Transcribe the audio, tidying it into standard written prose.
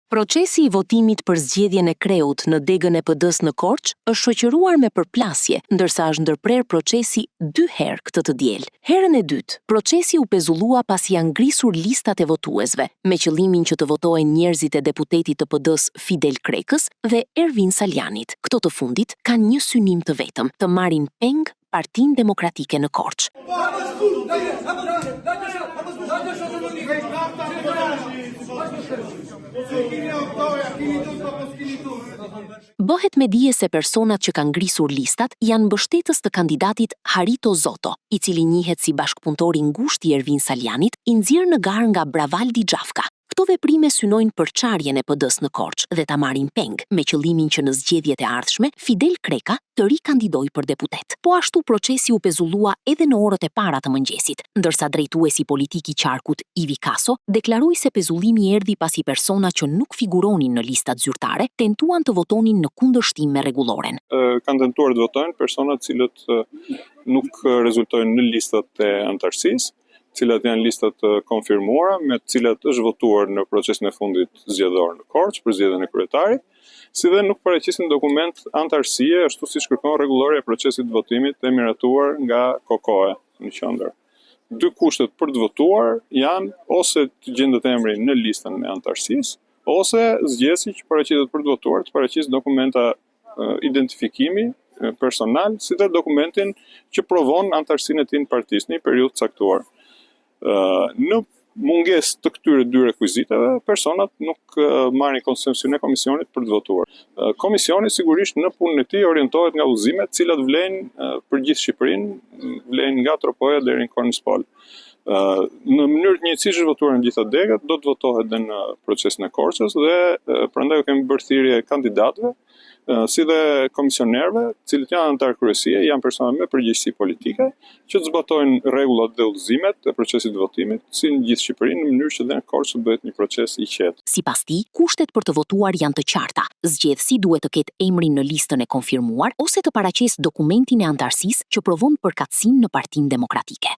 Procesi I votimit për zgjedhjen e kreut në degën e PD-s në Korçë është shoqëruar me përplasje, ndërsa është ndërprer procesi 2 herë këtë të diel. Herën e dytë, procesi u pezullua pasi janë ngrisur listat e votuesve, me qëllimin që të votojnë njerëzit e deputetit të PD-s Fidel Krekës dhe Ervin Saljanit. Këto të fundit kanë një synim të vetëm, të marrin peng Partinë Demokratike në Korçë. Bëhet me dije se personat që kanë ngrisur listat janë mbështetës të kandidatit Harito Zoto, I cili njihet si bashkëpunëtor I ngushtë I Ervin Saljanit, I nxjerrë në garë nga Bravaldi Xhafka. Këto veprime synojnë përçarjen e PD-s në Korçë dhe ta marrin peng, me qëllimin që në zgjedhjet e ardhshme Fidel Kreka të rikandidojë për deputet. Po ashtu procesi u pezullua edhe në orët e para të mëngjesit, ndërsa drejtuesi politik I qarkut Ivi Kaso deklaroi se pezullimi erdhi pasi persona që nuk figuronin në listat zyrtare tentuan të votonin në kundërshtim me rregulloren. Kanë tentuar të votojnë persona të cilët nuk rezultojnë në listat e antarësisë, cilat janë listat konfirmuara, me të cilat është votuar në procesin e fundit zgjedhor në Korçë për zgjedhjen e kryetarit, si dhe nuk paraqesin dokument antarësie ashtu siç kërkon rregullorja e procesit të votimit e miratuar nga KOKOE në qendër. 2 kushtet për të votuar janë ose të gjendet emri në listën e antarësisë, ose zgjedhësi që paraqitet për të votuar të paraqisë dokumenta identifikimi personal, si dhe dokumentin që provon antarësinë e tij në partisë në një periudhë të caktuar. Në mungesë të këtyre 2 rekvizitave, personat nuk marrin konsensin e komisionit për të votuar. Komisioni sigurisht në punën e tij orientohet nga udhëzimet, të cilat vlen për gjithë Shqipërinë, vlen nga Tropoja deri në Kornispol. Në mënyrë të njëjtësisht është votuar në gjitha degët, do të votohet edhe në procesin e Korçës dhe prandaj kemi bërë thirrje kandidatëve, si dhe komisionerëve, cilët janë antar kryesie, janë persona me përgjegjësi politike, që të zbatojnë rregullat dhe udhëzimet e procesit të votimit, si në gjithë Shqipërinë, në mënyrë që dhe në Korçë bëhet një proces I qetë. Sipas tij, kushtet për të votuar janë të qarta. Zgjedhësi duhet të ketë emrin në listën e konfirmuar ose të paraqesë dokumentin e antarësisë që provon përkatësinë në Partinë Demokratike.